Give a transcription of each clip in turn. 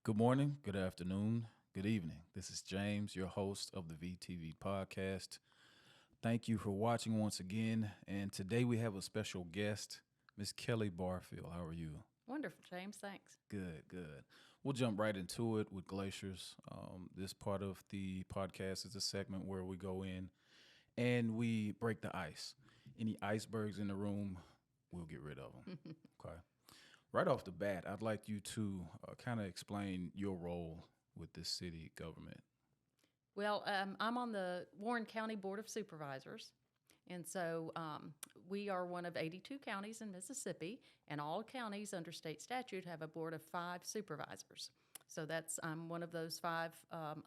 Good morning, good afternoon, good evening. This is James, your host of the VTV podcast. Thank you for watching once again. And today we have a special guest, Miss Kellie Barfield. How are you? Wonderful, James. Thanks. Good, good. We'll jump right into it with glaciers. This part of the podcast is a segment where we go in and we break the ice. Any icebergs in the room, we'll get rid of them. Okay. Right off the bat, I'd like you to kind of explain your role with this city government. Well, I'm on the Warren County Board of Supervisors. And so we are one of 82 counties in Mississippi, and all counties under state statute have a board of 5 supervisors. So I'm one of those 5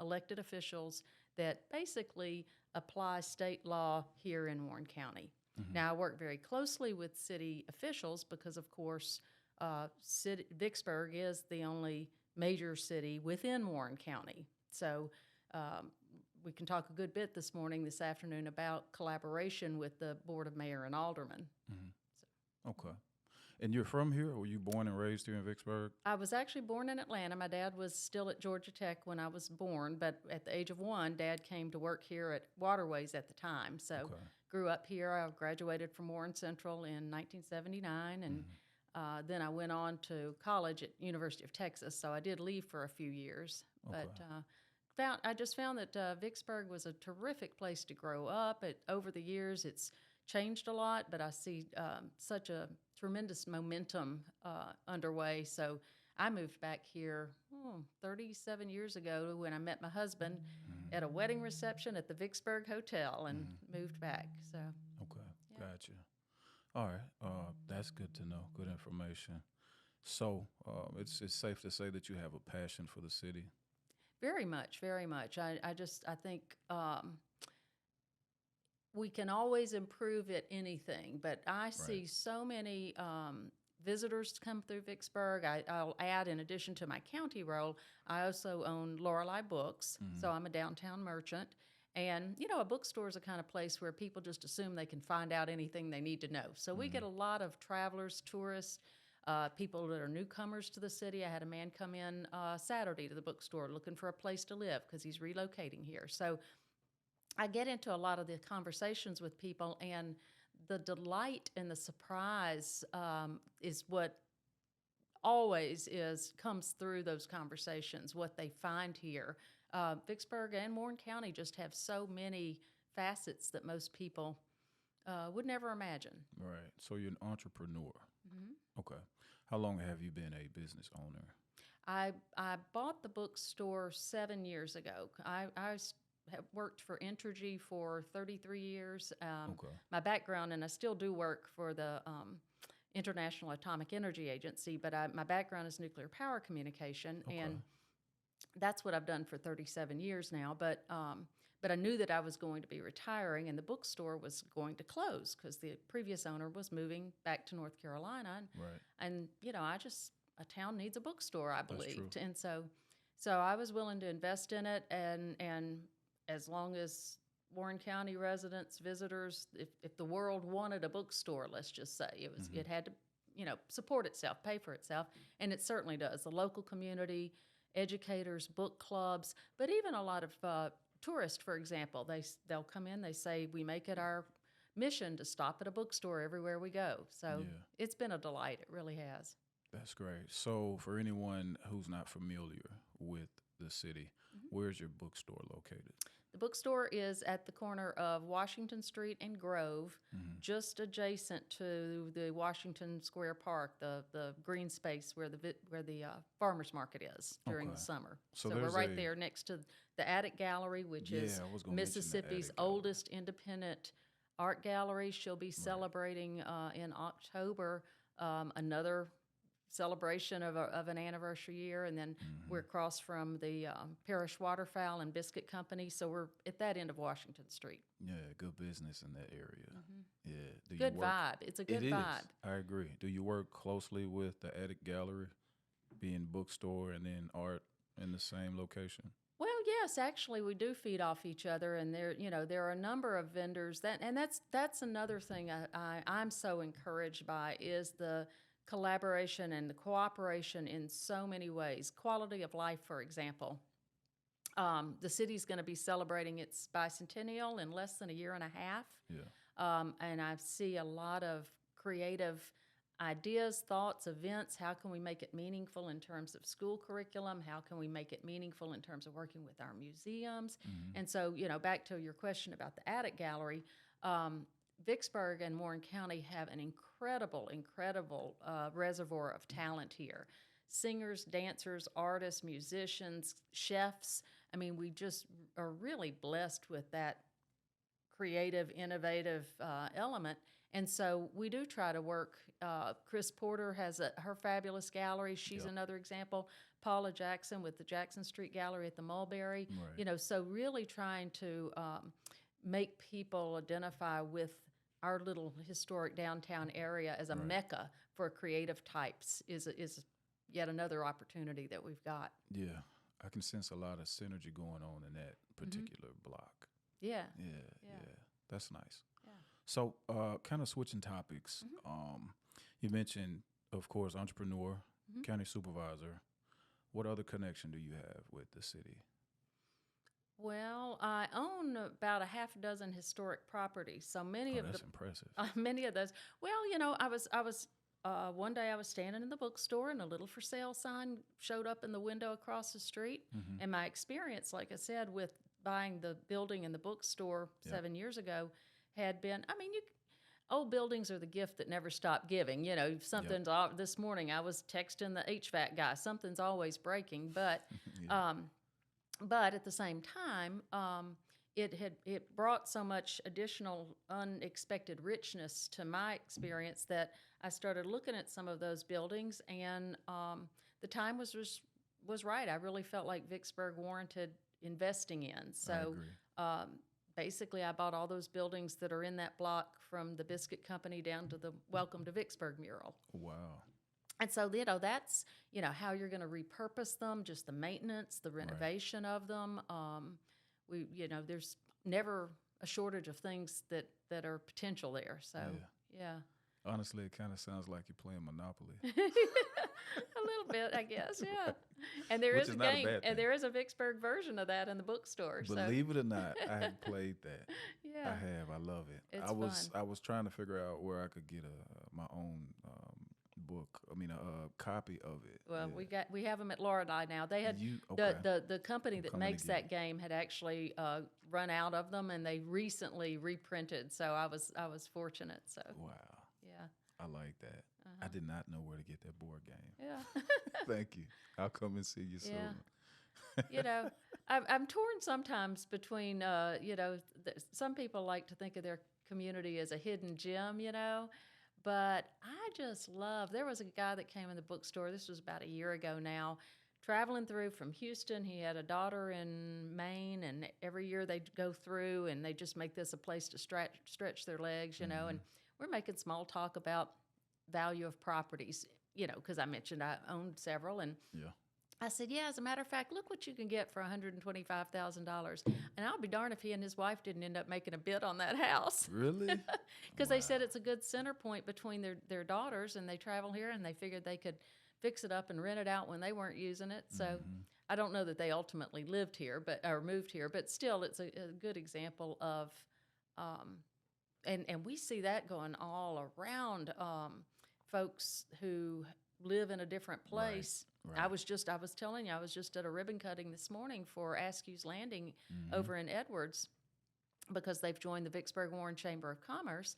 elected officials that basically apply state law here in Warren County. Mm-hmm. Now, I work very closely with city officials because, of course, Vicksburg is the only major city within Warren County. So we can talk a good bit this afternoon about collaboration with the Board of Mayor and Aldermen. Mm-hmm. So. Okay. And you're from here, or were you born and raised here in Vicksburg? I was actually born in Atlanta. My dad was still at Georgia Tech when I was born, but at the age of 1, Dad came to work here at Waterways at the time. So Okay. Grew up here. I graduated from Warren Central in 1979, and then I went on to college at University of Texas. So I did leave for a few years, Okay. but I just found that Vicksburg was a terrific place to grow up. Over the years, it's changed a lot, but I see such a tremendous momentum underway. So I moved back here 37 years ago when I met my husband at a wedding reception at the Vicksburg Hotel and moved back. So Okay, yeah. gotcha. All right, that's good to know. Good information. So it's safe to say that you have a passion for the city. Very much, very much. I think we can always improve at anything, but I see so many visitors come through Vicksburg. I'll add, in addition to my county role, I also own Lorelei Books, so I'm a downtown merchant. And, a bookstore is a kind of place where people just assume they can find out anything they need to know. So we get a lot of travelers, tourists, people that are newcomers to the city. I had a man come in Saturday to the bookstore looking for a place to live because he's relocating here. So I get into a lot of the conversations with people, and the delight and the surprise is what always comes through those conversations, what they find here. Vicksburg and Warren County just have so many facets that most people would never imagine. Right. So you're an entrepreneur. Mm-hmm. Okay. How long have you been a business owner? I bought the bookstore 7 years ago. I have worked for Entergy for 33 years. Okay. My background, and I still do work for the International Atomic Energy Agency, but my background is nuclear power communication, Okay. and that's what I've done for 37 years now. But I knew that I was going to be retiring, and the bookstore was going to close because the previous owner was moving back to North Carolina. Right. And a town needs a bookstore, I That's believed. true. And so I was willing to invest in it, and as long as Warren County residents, visitors, if the world wanted a bookstore, let's just say, it had to, support itself, pay for itself, and it certainly does. The local community, educators, book clubs, but even a lot of tourists, for example, they'll come in, they say, we make it our mission to stop at a bookstore everywhere we go. So Yeah. It's been a delight. It really has. That's great. So for anyone who's not familiar with the city, where's your bookstore located? The bookstore is at the corner of Washington Street and Grove, just adjacent to the Washington Square Park, the green space where the farmers market is during Okay. the summer. So we're there's right there next to the Attic Gallery, which is I was gonna mention the Mississippi's Attic Gallery. oldest independent art gallery. She'll be celebrating in October another celebration of an anniversary year, and then we're across from the Parish Waterfowl and Biscuit Company, so we're at that end of Washington Street. Yeah, good business in that area. Yeah. Do you Good work? vibe. It's a good It is. vibe. I agree. Do you work closely with the Attic Gallery, being bookstore and then art in the same location? Well, yes, actually, we do feed off each other, and there are a number of vendors that's another thing I'm so encouraged by is the collaboration and the cooperation in so many ways. Quality of life, for example. The city's going to be celebrating its bicentennial in less than a year and a half. Yeah. And I see a lot of creative ideas, thoughts, events. How can we make it meaningful in terms of school curriculum? How can we make it meaningful in terms of working with our museums? And so, back to your question about the attic gallery, Vicksburg and Warren County have an incredible reservoir of talent here. Singers, dancers, artists, musicians, chefs. I mean, we just are really blessed with that creative, innovative element. And so we do try to work. Chris Porter has her fabulous gallery. She's another example. Paula Jackson with the Jackson Street Gallery at the Mulberry. Right. So really trying to make people identify with our little historic downtown area as a mecca for creative types is yet another opportunity that we've got. Yeah, I can sense a lot of synergy going on in that particular block. Yeah. Yeah. That's nice. Yeah. So, kind of switching topics. You mentioned, of course, entrepreneur, county supervisor. What other connection do you have with the city? Well, I own about a half dozen historic properties. So many of That's impressive. many of those. Well, I was one day I was standing in the bookstore and a little for sale sign showed up in the window across the street. And my experience, like I said, with buying the building and the bookstore 7 years ago had been, old buildings are the gift that never stop giving. Something's this morning I was texting the HVAC guy, something's always breaking, but but at the same time, it brought so much additional unexpected richness to my experience that I started looking at some of those buildings, and the time was right. I really felt like Vicksburg warranted investing in. So basically, I bought all those buildings that are in that block, from the Biscuit Company down to the Welcome to Vicksburg mural. Wow. And so, that's, how you're going to repurpose them, just the maintenance, the renovation of them. There's never a shortage of things that are potential there. So, yeah. Honestly, it kind of sounds like you're playing Monopoly. A little bit, I guess, yeah. And there is a game, and there is a Vicksburg version of that in the bookstore. Believe it or not, I have played that. Yeah, I have. I love it. It's fun. I was trying to figure out where I could get my own book. A copy of it. Well, we have them at Lorelei now. They had the company that makes that game had actually run out of them, and they recently reprinted. So I was fortunate. So wow. Yeah. I like that. I did not know where to get that board game. Yeah. Thank you. I'll come and see you soon. I'm torn sometimes between, some people like to think of their community as a hidden gem, but I just there was a guy that came in the bookstore, this was about a year ago now, traveling through from Houston. He had a daughter in Maine, and every year they'd go through and they just make this a place to stretch their legs, and we're making small talk about value of properties, because I mentioned I owned several, and I said, as a matter of fact, look what you can get for $125,000. And I'll be darned if he and his wife didn't end up making a bid on that house. Really? Because they said it's a good center point between their daughters, and they travel here, and they figured they could fix it up and rent it out when they weren't using it. So I don't know that they ultimately lived here, or moved here, but still it's a good example of, and we see that going all around folks who live in a different place. Right. I was telling you, I was just at a ribbon cutting this morning for Askew's Landing over in Edwards, because they've joined the Vicksburg and Warren Chamber of Commerce,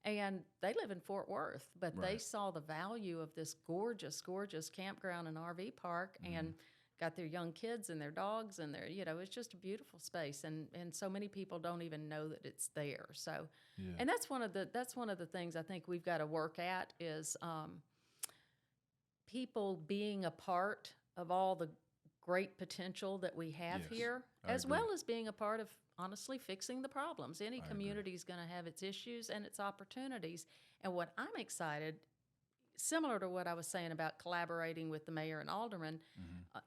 and they live in Fort Worth, but they saw the value of this gorgeous, gorgeous campground and RV park, and got their young kids and their dogs, and it's just a beautiful space, and so many people don't even know that it's there. So, and that's one of the things I think we've got to work at is people being a part of all the great potential that we have here, as well as being a part of, honestly, fixing the problems. Any community is going to have its issues and its opportunities. And what I'm excited, similar to what I was saying about collaborating with the mayor and alderman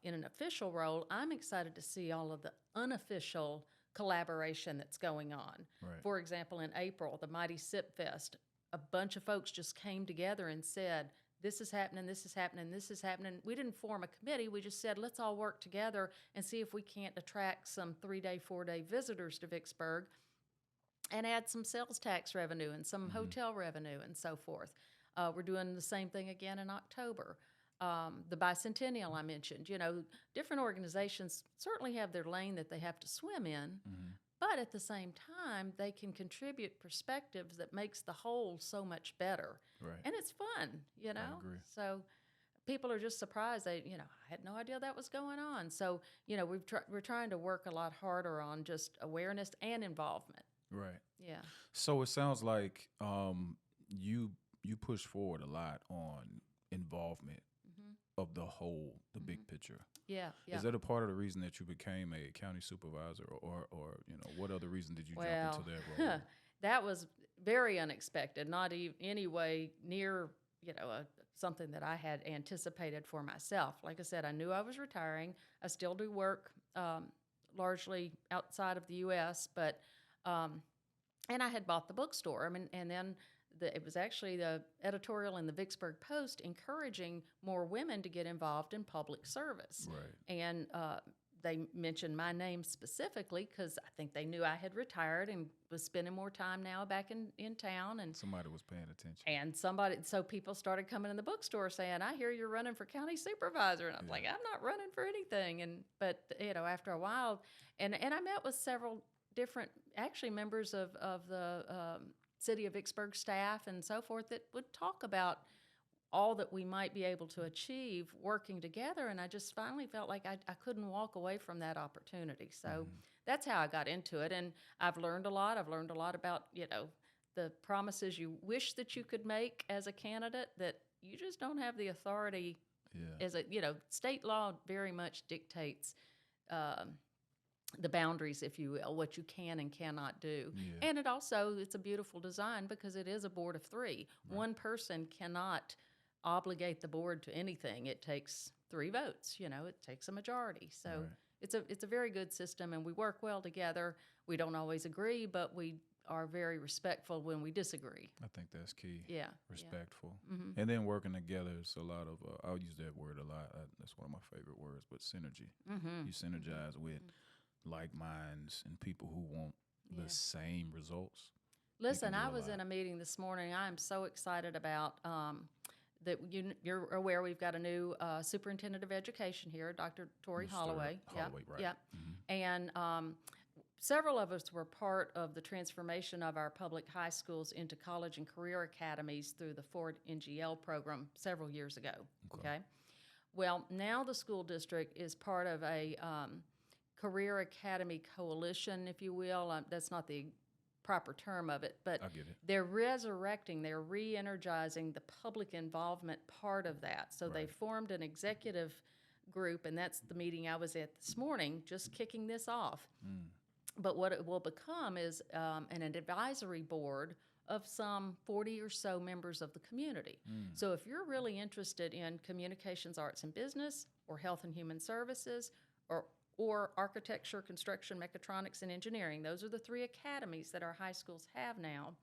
in an official role, I'm excited to see all of the unofficial collaboration that's going on. Right. For example, in April, the Mighty Sip Fest, a bunch of folks just came together and said, this is happening, this is happening, this is happening. We didn't form a committee. We just said, let's all work together and see if we can't attract some 3-day, 4-day visitors to Vicksburg and add some sales tax revenue and some hotel revenue and so forth. We're doing the same thing again in October. The bicentennial I mentioned, different organizations certainly have their lane that they have to swim in, but at the same time, they can contribute perspectives that makes the whole so much better. Right. And it's fun, I agree. So people are just surprised. I had no idea that was going on. So, we're trying to work a lot harder on just awareness and involvement. Right. Yeah. So it sounds like you push forward a lot on involvement of the whole, the big picture. Yeah. Is that a part of the reason that you became a county supervisor, or what other reason did you jump into that role? That was very unexpected, not any way near, something that I had anticipated for myself. Like I said, I knew I was retiring. I still do work largely outside of the U.S., but and I had bought the bookstore. And then it was actually the editorial in the Vicksburg Post encouraging more women to get involved in public service. Right. And they mentioned my name specifically because I think they knew I had retired and was spending more time now back in town. And somebody was paying attention. And so people started coming in the bookstore saying, I hear you're running for county supervisor. And I'm like, I'm not running for anything. But after a while, and I met with several different, actually members of the City of Vicksburg staff and so forth that would talk about all that we might be able to achieve working together. And I just finally felt like I couldn't walk away from that opportunity. So that's how I got into it. And I've learned a lot. I've learned a lot about, the promises you wish that you could make as a candidate that you just don't have the authority. Yeah. As state law very much dictates the boundaries, if you will, what you can and cannot do. Yeah. And it's a beautiful design because it is a board of 3. Right. One person cannot obligate the board to anything. It takes 3 votes, it takes a majority. So right. It's a very good system, and we work well together. We don't always agree, but we are very respectful when we disagree. I think that's key. Yeah. Respectful. Yeah. Mm-hmm. And then working together is a lot of, I'll use that word a lot. That's one of my favorite words, but synergy. Mm-hmm. You synergize with like minds and people who want the same results. Listen, I was in a meeting this morning. I'm so excited about that. You're aware we've got a new superintendent of education here, Dr. Tori Holloway. Holloway, right. Yeah. Mm-hmm. And several of us were part of the transformation of our public high schools into college and career academies through the Ford NGL program several years ago. Okay. Well, now the school district is part of a Career Academy Coalition, if you will. That's not the proper term of it, but I get it. They're resurrecting, they're re-energizing the public involvement part of that. So they formed an executive group, and that's the meeting I was at this morning, just kicking this off. But what it will become is an advisory board of some 40 or so members of the community. So if you're really interested in communications, arts, and business, or health and human services, or architecture, construction, mechatronics, and engineering. Those are the 3 academies that our high schools have now,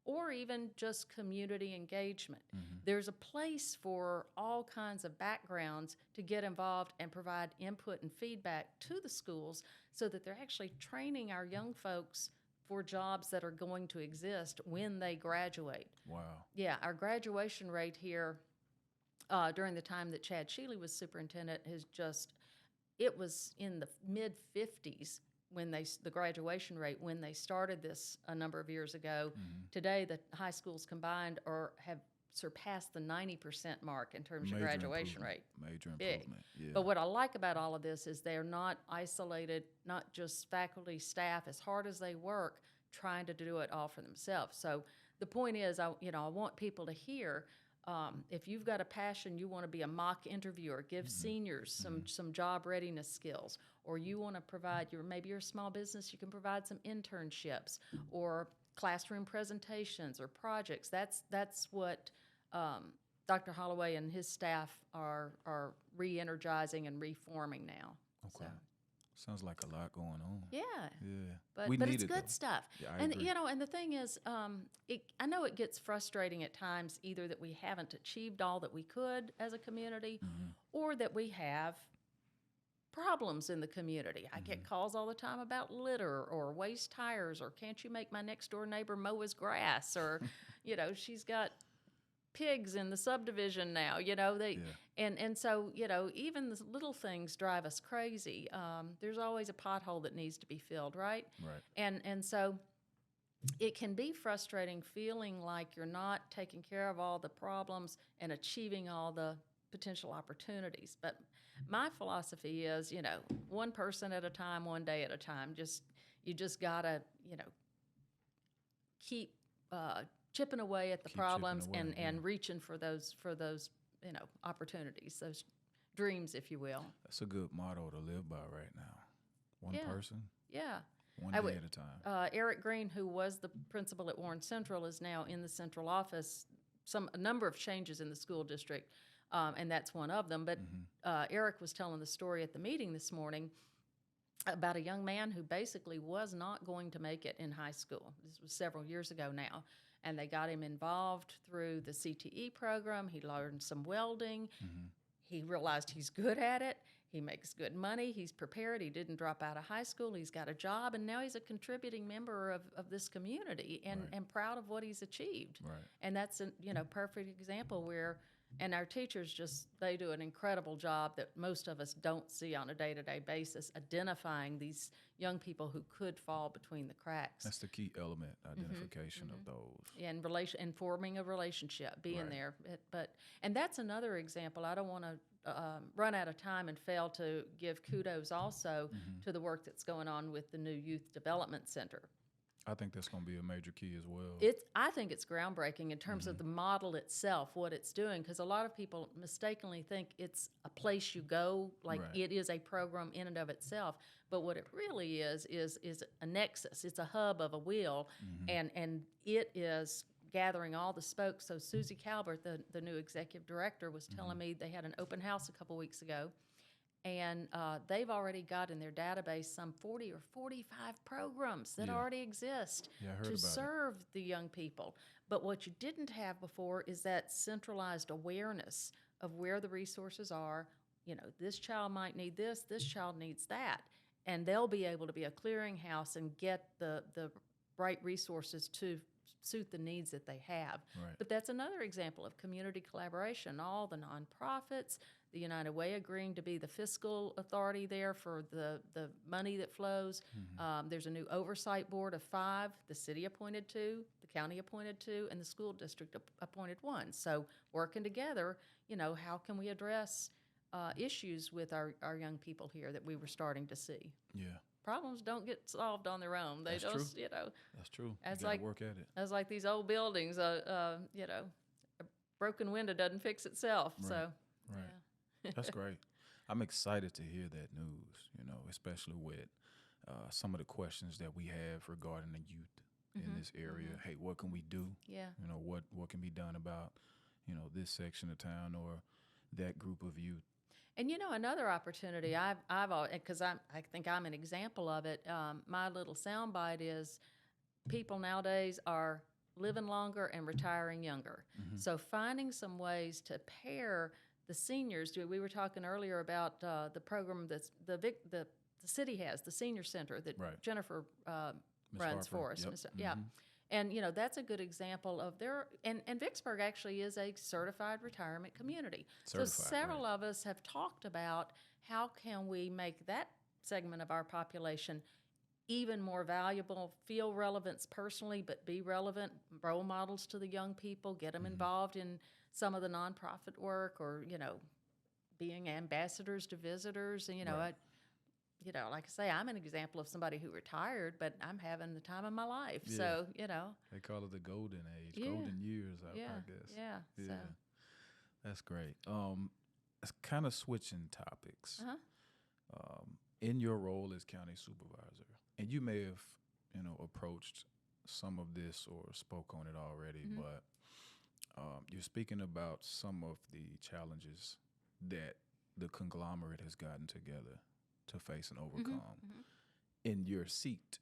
or even just community engagement. There's a place for all kinds of backgrounds to get involved and provide input and feedback to the schools so that they're actually training our young folks for jobs that are going to exist when they graduate. Wow. Yeah, our graduation rate here during the time that Chad Shealy was superintendent it was in the mid-50s when the graduation rate when they started this a number of years ago. Today, the high schools combined have surpassed the 90% mark in terms of graduation rate. Major improvement. Yeah. But what I like about all of this is they're not isolated, not just faculty, staff, as hard as they work, trying to do it all for themselves. So the point is, I want people to hear. If you've got a passion, you want to be a mock interviewer, give seniors some job readiness skills, or you want to provide maybe you're a small business, you can provide some internships or classroom presentations or projects. That's what Dr. Holloway and his staff are re-energizing and reforming now. Okay. Sounds like a lot going on. Yeah. Yeah. But We need it's it, good though. stuff. Yeah, I And agree. and the thing is, I know it gets frustrating at times, either that we haven't achieved all that we could as a community, or that we have problems in the community. I get calls all the time about litter or waste tires, or can't you make my next door neighbor mow his grass, or she's got pigs in the subdivision now. And so even the little things drive us crazy. There's always a pothole that needs to be filled, right? Right. And so it can be frustrating feeling like you're not taking care of all the problems and achieving all the potential opportunities. But my philosophy is, one person at a time, one day at a time. You just gotta, keep chipping away at the Keep chipping problems away, and reaching for those opportunities, those dreams, if you will. That's a good motto to live by right now. One Yeah. person, Yeah. one I day would- at a time. Eric Green, who was the principal at Warren Central, is now in the central office. A number of changes in the school district, and that's one of them. But Eric was telling the story at the meeting this morning about a young man who basically was not going to make it in high school. This was several years ago now. And they got him involved through the CTE program. He learned some welding. He realized he's good at it. He makes good money. He's prepared. He didn't drop out of high school. He's got a job. And now he's a contributing member of this community and proud of what he's achieved. Right. And that's a perfect example where, and our teachers they do an incredible job that most of us don't see on a day-to-day basis, identifying these young people who could fall between the cracks. That's the key element, identification of those. And forming a relationship, being there. And that's another example. I don't want to run out of time and fail to give kudos also to the work that's going on with the new Youth Development Center. I think that's going to be a major key as well. I think it's groundbreaking in terms of the model itself, what it's doing, because a lot of people mistakenly think it's a place you go, like it is a program in and of itself. But what it really is a nexus. It's a hub of a wheel, and it is gathering all the spokes. So Susie Calvert, the new executive director, was telling me they had an open house a couple weeks ago, and they've already got in their database some 40 or 45 programs that already exist to serve the young people. But what you didn't have before is that centralized awareness of where the resources are. This child might need this child needs that. And they'll be able to be a clearinghouse and get the right resources to suit the needs that they have. Right. But that's another example of community collaboration. All the nonprofits, the United Way agreeing to be the fiscal authority there for the money that flows. There's a new oversight board of 5, the city appointed 2, the county appointed 2, and the school district appointed 1. So working together, how can we address issues with our young people here that we were starting to see? Yeah. Problems don't get solved on their own. They That's just, true. That's true. It's you like work at it. It's like these old buildings. A broken window doesn't fix itself. Right. So, Right. yeah. That's great. I'm excited to hear that news. Especially with some of the questions that we have regarding the youth in this area. Hey, what can we do? Yeah. What can be done about this section of town or that group of youth. And another opportunity I've because I think I'm an example of it. My little soundbite is people nowadays are living longer and retiring younger. So finding some ways to pair the seniors. We were talking earlier about the program that's the city has, the senior center that Jennifer runs for us. Yep. Yeah. And, that's a good example of and Vicksburg actually is a certified retirement community. So several of us have talked about how can we make that segment of our population even more valuable, feel relevance personally, but be relevant role models to the young people, get them involved in some of the nonprofit work or, being ambassadors to visitors. And, like I say, I'm an example of somebody who retired, but I'm having the time of my life. Yeah. So, They call it the golden age, golden years, I guess. Yeah. So. That's great. It's kind of switching topics. In your role as county supervisor, and you may have, approached some of this or spoke on it already, but you're speaking about some of the challenges that the conglomerate has gotten together to face and overcome. In your seat,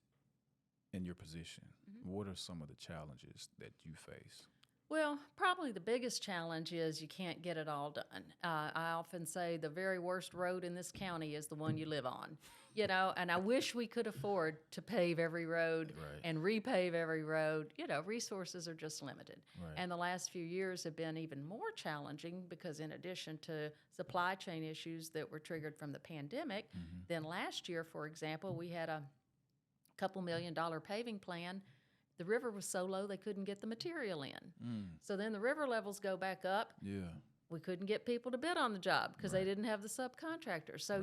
in your position, what are some of the challenges that you face? Well, probably the biggest challenge is you can't get it all done. I often say the very worst road in this county is the one you live on, and I wish we could afford to pave every road and repave every road. Resources are just limited. Right. And the last few years have been even more challenging because in addition to supply chain issues that were triggered from the pandemic, then last year, for example, we had a couple $1 million paving plan. The river was so low they couldn't get the material in. So then the river levels go back up. Yeah. We couldn't get people to bid on the job because they didn't have the subcontractors. So,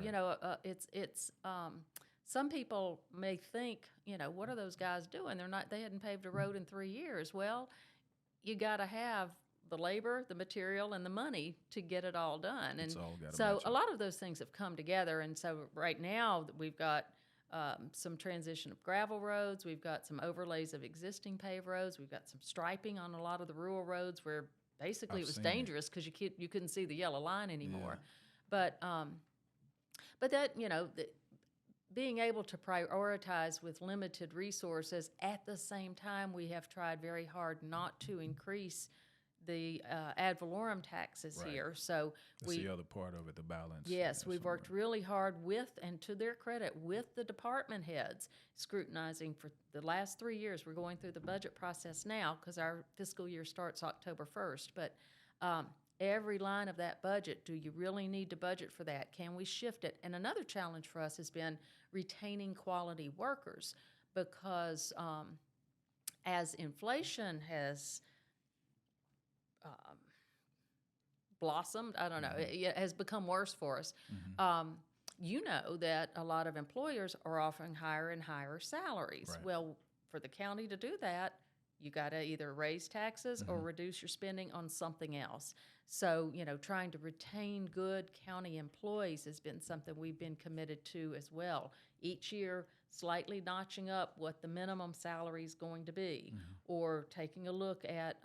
it's some people may think, what are those guys doing? They hadn't paved a road in 3 years. Well, you got to have the labor, the material, and the money to get it all done. And so a lot of those things have come together. And so right now we've got some transition of gravel roads. We've got some overlays of existing paved roads. We've got some striping on a lot of the rural roads where basically it was dangerous because you couldn't see the yellow line anymore. Yeah. But that, being able to prioritize with limited resources at the same time, we have tried very hard not to increase the ad valorem taxes here. So that's the other part of it, the balance. Yes, we've worked really hard with, and to their credit, with the department heads, scrutinizing for the last 3 years. We're going through the budget process now because our fiscal year starts October 1st. But every line of that budget, do you really need to budget for that? Can we shift it? And another challenge for us has been retaining quality workers because as inflation has blossomed, I don't know, it has become worse for us. That a lot of employers are offering higher and higher salaries. Right. Well, for the county to do that, you got to either raise taxes or reduce your spending on something else. So, trying to retain good county employees has been something we've been committed to as well. Each year, slightly notching up what the minimum salary is going to be, or taking a look at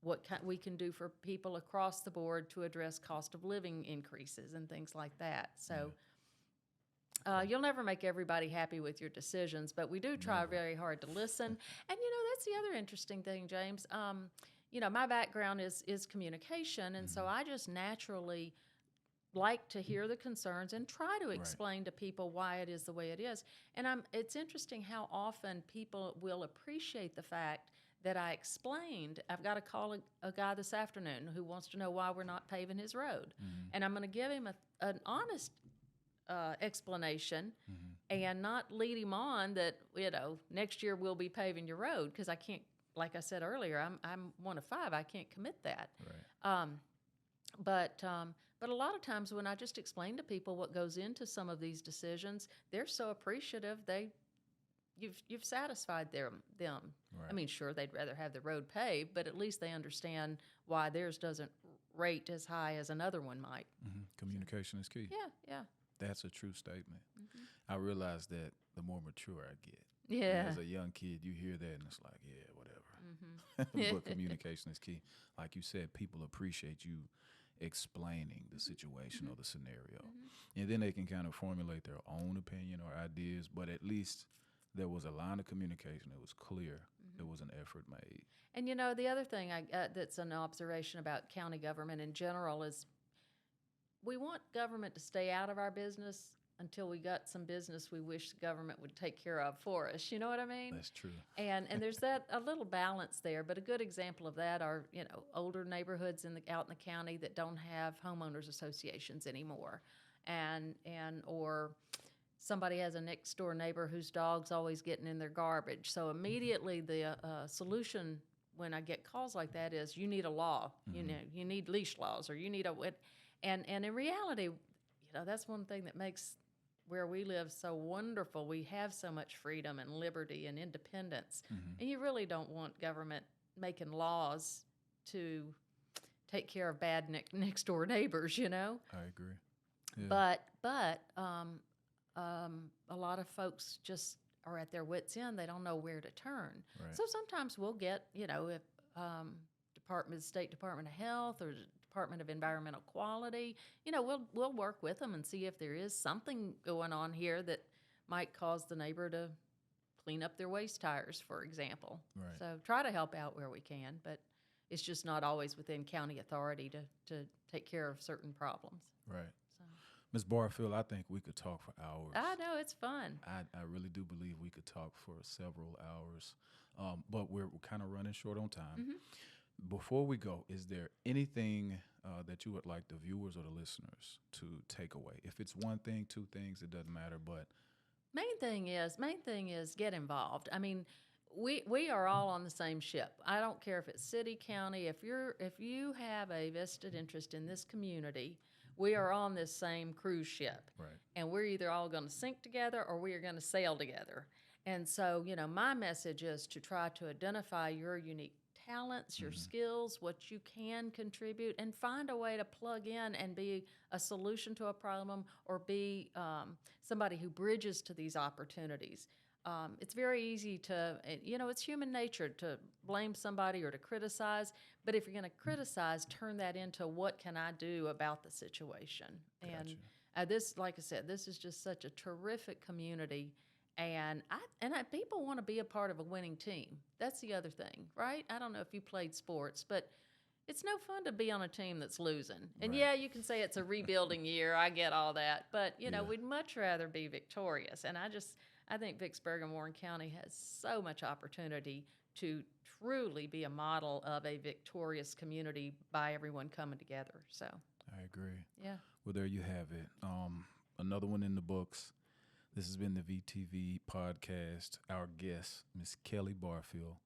what we can do for people across the board to address cost of living increases and things like that. So you'll never make everybody happy with your decisions, but we do try very hard to listen. And, that's the other interesting thing, James. My background is communication, and so I just naturally like to hear the concerns and try to explain to people why it is the way it is. And it's interesting how often people will appreciate the fact that I explained. I've got to call a guy this afternoon who wants to know why we're not paving his road. And I'm going to give him an honest explanation and not lead him on that, next year we'll be paving your road, because I can't, like I said earlier, I'm one of five. I can't commit that. Right. But a lot of times when I just explain to people what goes into some of these decisions, they're so appreciative. You've satisfied them. Right. I mean, sure, they'd rather have the road paved, but at least they understand why theirs doesn't rate as high as another one might. Communication is key. Yeah. That's a true statement. I realize that the more mature I get. Yeah. As a young kid, you hear that and it's like, whatever. But communication is key. Like you said, people appreciate you explaining the situation or the scenario. And then they can kind of formulate their own opinion or ideas, but at least there was a line of communication. It was clear. There was an effort made. And, the other thing that's an observation about county government in general is we want government to stay out of our business until we got some business we wish the government would take care of for us. You know what I mean? That's true. And there's a little balance there. But a good example of that are, older neighborhoods out in the county that don't have homeowners associations anymore. Or somebody has a next door neighbor whose dog's always getting in their garbage. So immediately the solution when I get calls like that is, you need a law. You need leash laws, or you need and in reality, that's one thing that makes where we live so wonderful. We have so much freedom and liberty and independence. And you really don't want government making laws to take care of bad next door neighbors, I agree. Yeah. But a lot of folks just are at their wits' end. They don't know where to turn. Right. So sometimes we'll get, if State Department of Health or Department of Environmental Quality. You know, we'll work with them and see if there is something going on here that might cause the neighbor to clean up their waste tires, for example. Right. So try to help out where we can, but it's just not always within county authority to take care of certain problems. Right. So. Ms. Barfield, I think we could talk for hours. I know, it's fun. I really do believe we could talk for several hours, but we're kind of running short on time. Mm-hmm. Before we go, is there anything that you would like the viewers or the listeners to take away? If it's one thing, two things, it doesn't matter, but Main thing is get involved. I mean, we are all on the same ship. I don't care if it's city, county. If you have a vested interest in this community, we are on this same cruise ship. right. And we're either all going to sink together or we are going to sail together. And so, you know, my message is to try to identify your unique talents, your skills, what you can contribute, and find a way to plug in and be a solution to a problem or be somebody who bridges to these opportunities. It's very easy to, you know, it's human nature to blame somebody or to criticize, but if you're going to criticize, turn that into what can I do about the situation? Gotcha. And this, like I said, this is just such a terrific community. And people want to be a part of a winning team. That's the other thing, right? I don't know if you played sports, but it's no fun to be on a team that's losing. And Right. yeah, you can say it's a rebuilding year. I get all that. But, you know, Yeah. we'd much rather be victorious. And I think Vicksburg and Warren County has so much opportunity to truly be a model of a victorious community by everyone coming together. So, I agree. yeah. Well, there you have it. Another one in the books. This has been the VTV podcast. Our guest, Miss Kellie Barfield.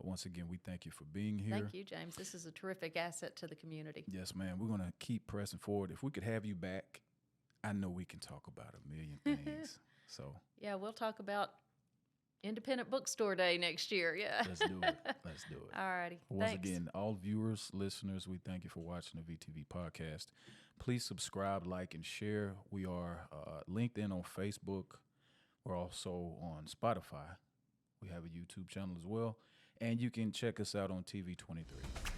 Once again, we thank you for being here. Thank you, James. This is a terrific asset to the community. Yes, ma'am. We're going to keep pressing forward. If we could have you back, I know we can talk about a million things. So Yeah, we'll talk about Independent Bookstore Day next year. Yeah. let's do it. Let's do it. All righty. Once Thanks. again, all viewers, listeners, we thank you for watching the VTV podcast. Please subscribe, like, and share. We are linked in on Facebook. We're also on Spotify. We have a YouTube channel as well. And you can check us out on TV 23.